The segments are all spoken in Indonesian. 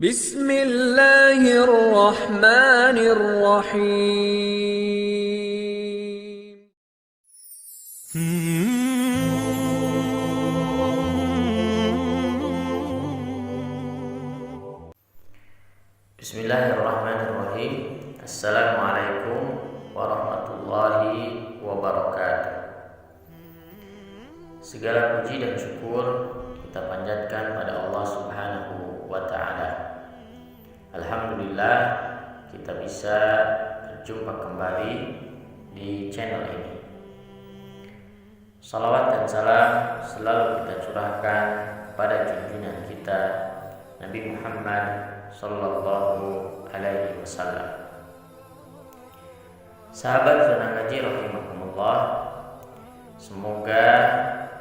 Bismillahirrahmanirrahim. Bismillahirrahmanirrahim. Assalamualaikum warahmatullahi wabarakatuh. Segala puji dan syukur kita panjatkan pada Allah Subhanahu wa ta'ala. Alhamdulillah kita bisa berjumpa kembali di channel ini. Salawat dan salam selalu kita curahkan pada junjungan kita Nabi Muhammad sallallahu alaihi wasallam. Sahabat zona ngaji rahimakumullah, semoga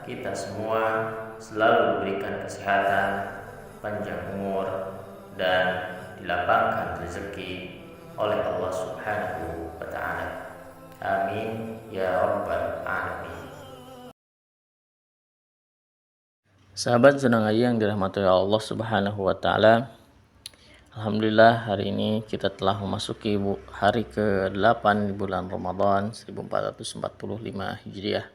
kita semua selalu diberikan kesehatan, panjang umur, dan dilapangkan rezeki oleh Allah Subhanahu wa ta'ala. Amin ya rabbal alamin. Sahabat zona ngaji yang dirahmati Allah Subhanahu wa ta'ala, alhamdulillah hari ini kita telah memasuki hari ke-8 di bulan Ramadan 1445 Hijriah.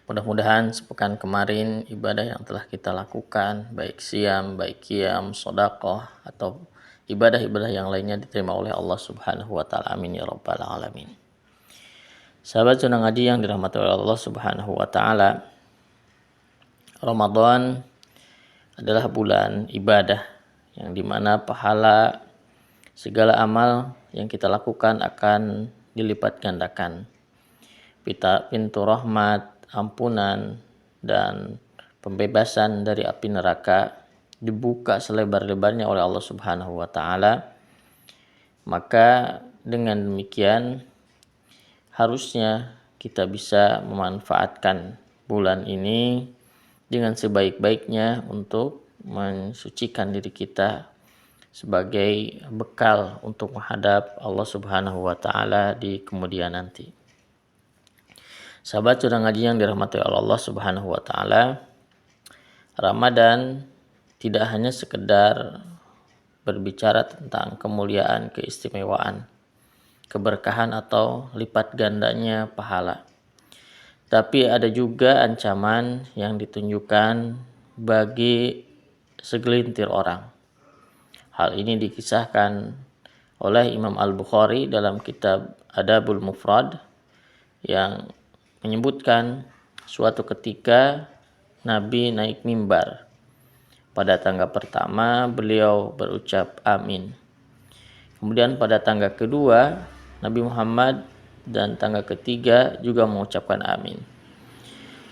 Mudah-mudahan sepekan kemarin ibadah yang telah kita lakukan, baik siam, baik qiyam, sedekah atau ibadah-ibadah yang lainnya diterima oleh Allah Subhanahu wa ta'ala. Amin ya rabbal alamin. Sahabat zona ngaji yang dirahmati oleh Allah Subhanahu wa ta'ala, Ramadan adalah bulan ibadah yang dimana pahala segala amal yang kita lakukan akan dilipat gandakan. Pintu rahmat, ampunan, dan pembebasan dari api neraka dibuka selebar-lebarnya oleh Allah Subhanahu wa ta'ala. Maka dengan demikian harusnya kita bisa memanfaatkan bulan ini dengan sebaik-baiknya untuk mensucikan diri kita sebagai bekal untuk menghadap Allah Subhanahu wa ta'ala di kemudian nanti. Sahabat zona ngaji yang dirahmati oleh Allah Subhanahu wa ta'ala, Ramadan tidak hanya sekedar berbicara tentang kemuliaan, keistimewaan, keberkahan atau lipat gandanya pahala. Tapi ada juga ancaman yang ditunjukkan bagi segelintir orang. Hal ini dikisahkan oleh Imam Al-Bukhari dalam kitab Adabul Mufrad yang menyebutkan suatu ketika Nabi naik mimbar. Pada tangga pertama beliau berucap amin. Kemudian pada tangga kedua Nabi Muhammad dan tangga ketiga juga mengucapkan amin.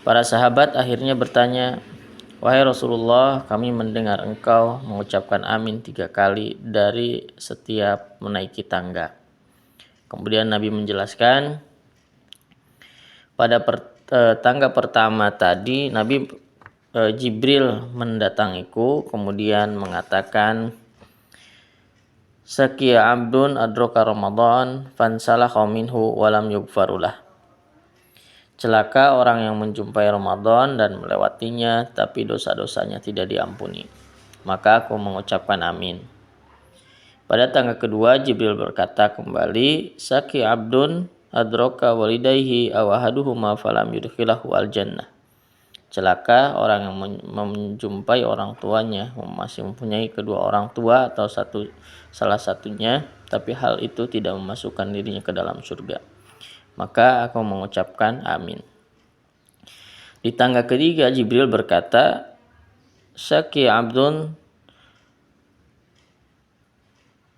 Para sahabat akhirnya bertanya, "Wahai Rasulullah, kami mendengar engkau mengucapkan amin 3 kali dari setiap menaiki tangga." Kemudian Nabi menjelaskan, pada tangga pertama tadi Nabi Jibril mendatangiku kemudian mengatakan, "Sakiya abdun adraka Ramadan fansalakha minhu walam yughfarulah." Celaka orang yang menjumpai Ramadan dan melewatinya tapi dosa-dosanya tidak diampuni. Maka aku mengucapkan amin. Pada tangga kedua Jibril berkata kembali, "Saki abdun adraka walidayhi aw ahaduhuma falam yudkhilahu al-jannah." Celaka orang yang menjumpai orang tuanya, masih mempunyai kedua orang tua atau salah satunya, tapi hal itu tidak memasukkan dirinya ke dalam surga. Maka aku mengucapkan amin. Di tangga ketiga Jibril berkata, "Saki abdun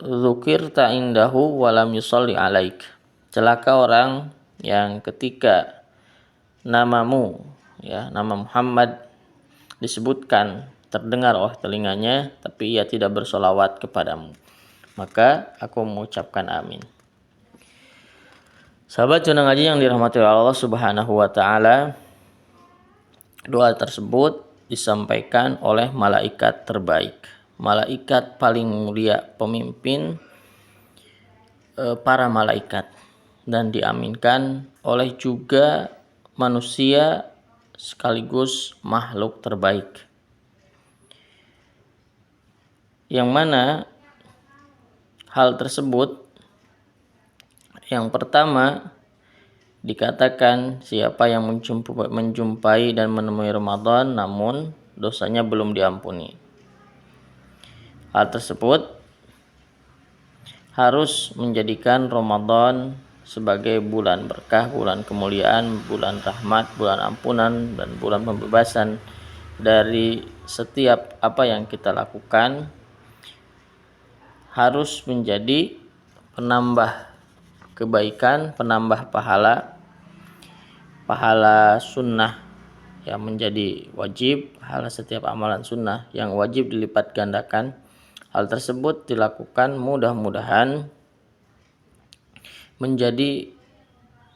dzukirta indahu walam yusalli alaik." Celaka orang yang ketika namamu, nama Muhammad disebutkan terdengar oleh telinganya, tapi ia tidak bersolawat kepadamu. Maka aku mengucapkan amin. Sahabat zona ngaji yang dirahmati Allah Subhanahu wa ta'ala, doa tersebut disampaikan oleh malaikat terbaik, malaikat paling mulia, pemimpin para malaikat, dan diaminkan oleh juga manusia sekaligus makhluk terbaik. yang mana hal tersebut yang pertama dikatakan siapa yang menjumpai dan menemui Ramadan namun dosanya belum diampuni. Hal tersebut harus menjadikan Ramadan sebagai bulan berkah, bulan kemuliaan, bulan rahmat, bulan ampunan, dan bulan pembebasan dari setiap apa yang kita lakukan, harus menjadi penambah kebaikan, penambah pahala sunnah yang menjadi wajib, pahala setiap amalan sunnah yang wajib dilipat gandakan. Hal tersebut dilakukan mudah-mudahan menjadi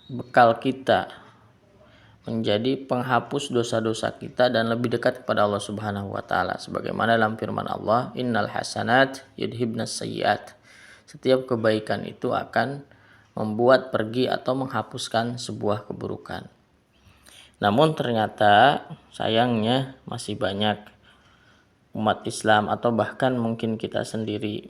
bekal kita, menjadi penghapus dosa-dosa kita dan lebih dekat kepada Allah Subhanahu wa taala, sebagaimana dalam firman Allah, innal hasanat yudhibnas sayyiat. Setiap kebaikan itu akan membuat pergi atau menghapuskan sebuah keburukan. Namun ternyata sayangnya masih banyak umat Islam atau bahkan mungkin kita sendiri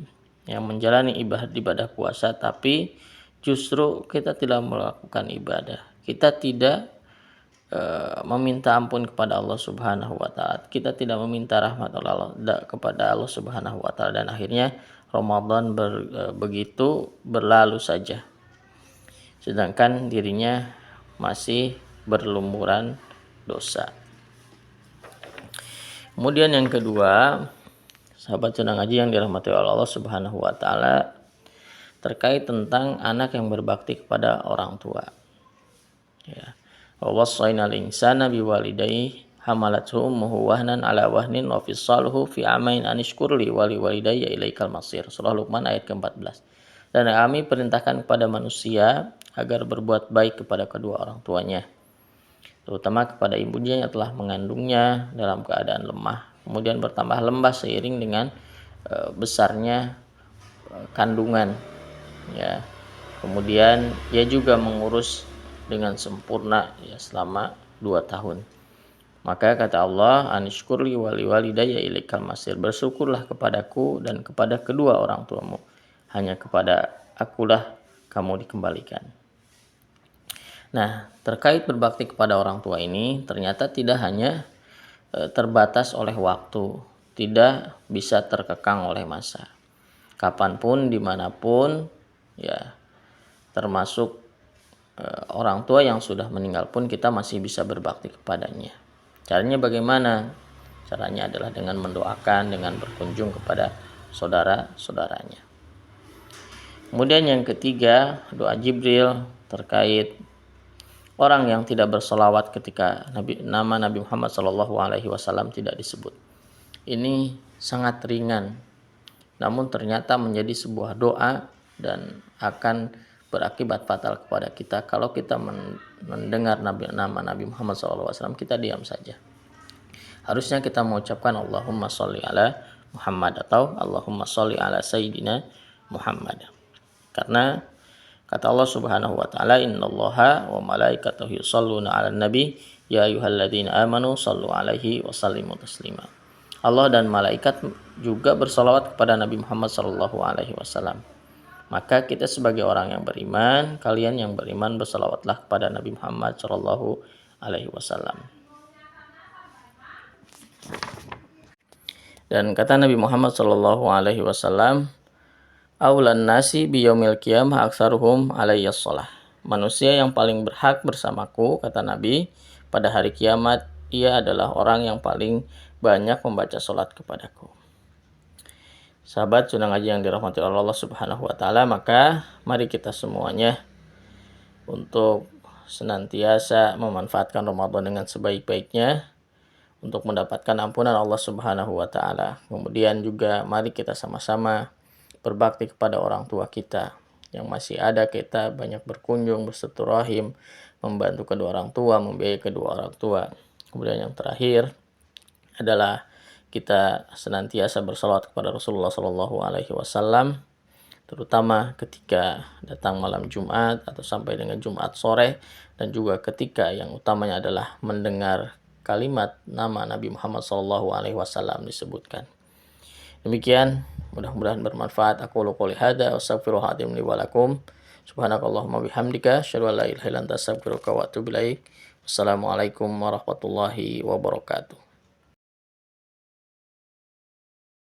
yang menjalani ibadah puasa tapi justru kita tidak melakukan ibadah. Kita tidak meminta ampun kepada Allah Subhanahu wa taala. Kita tidak meminta rahmat Allah kepada Allah Subhanahu wa taala, dan akhirnya Ramadan begitu berlalu saja. Sedangkan dirinya masih berlumuran dosa. Kemudian yang kedua, sahabat Sunnah Ngaji yang dirahmati oleh Allah Subhanahu wa taala, terkait tentang anak yang berbakti kepada orang tua. Ya. Wa wassaynal insana biwalidayhi hamalathu ummuhu wahnan ala wahnin wa fisaluhu fi amain anishkurli wa liwalidayya ilaikal masir. Surah Luqman ayat ke-14. Dan kami perintahkan kepada manusia agar berbuat baik kepada kedua orang tuanya, terutama kepada ibunya yang telah mengandungnya dalam keadaan lemah, kemudian bertambah lemah seiring dengan besarnya kandungan, ya. Kemudian dia juga mengurus dengan sempurna, ya, selama 2 tahun. Maka kata Allah, anishkurli wali walidayya ilaikal masir, bersyukurlah kepadaku dan kepada kedua orang tuamu, hanya kepada akulah kamu dikembalikan. Nah, terkait berbakti kepada orang tua ini ternyata tidak hanya terbatas oleh waktu, tidak bisa terkekang oleh masa. Kapanpun, dimanapun, ya, termasuk orang tua yang sudah meninggal pun kita masih bisa berbakti kepadanya. Caranya bagaimana? Caranya adalah dengan mendoakan, dengan berkunjung kepada saudara-saudaranya. Kemudian yang ketiga, doa Jibril terkait orang yang tidak bersolawat ketika nama Nabi Muhammad SAW tidak disebut. Ini sangat ringan, namun ternyata menjadi sebuah doa dan akan berakibat fatal kepada kita kalau kita mendengar nama Nabi Muhammad SAW kita diam saja. Harusnya kita mengucapkan Allahumma sholli ala Muhammad atau Allahumma sholli ala Sayyidina Muhammad. Karena kata Allah Subhanahu wa taala, innallaha wa malaikatahu yusholluna 'alan nabi ya ayyuhalladzina amanu shallu 'alaihi wa sallimu taslima. Allah dan malaikat juga bersalawat kepada Nabi Muhammad sallallahu alaihi wasallam. Maka kita sebagai orang yang beriman, kalian yang beriman bersalawatlah kepada Nabi Muhammad sallallahu alaihi wasallam. Dan kata Nabi Muhammad sallallahu alaihi wasallam, aulan nasi biyaumil qiyamah aktsaruhum alayyas shalah. Manusia yang paling berhak bersamaku, kata Nabi, pada hari kiamat ia adalah orang yang paling banyak membaca salat kepadaku. Sahabat Sunnah Ngaji yang dirahmati oleh Allah Subhanahu wa taala, maka mari kita semuanya untuk senantiasa memanfaatkan Ramadan dengan sebaik-baiknya untuk mendapatkan ampunan Allah Subhanahu wa taala. Kemudian juga mari kita sama-sama berbakti kepada orang tua kita yang masih ada, kita banyak berkunjung, bersilaturahim, membantu kedua orang tua, membiayai kedua orang tua. Kemudian yang terakhir adalah kita senantiasa bersalawat kepada Rasulullah Sallallahu Alaihi Wasallam, terutama ketika datang malam Jumat atau sampai dengan Jumat sore, dan juga ketika yang utamanya adalah mendengar kalimat nama Nabi Muhammad Sallallahu Alaihi Wasallam disebutkan. Demikian, mudah-mudahan bermanfaat. Aku qouli hadza wa astaghfirullahaladzim li wa lakum. Subhanakallahumma bihamdika asyhadu an la ilaha illa anta astaghfiruka wa atubu ilaik. Wassalamualaikum warahmatullahi wabarakatuh.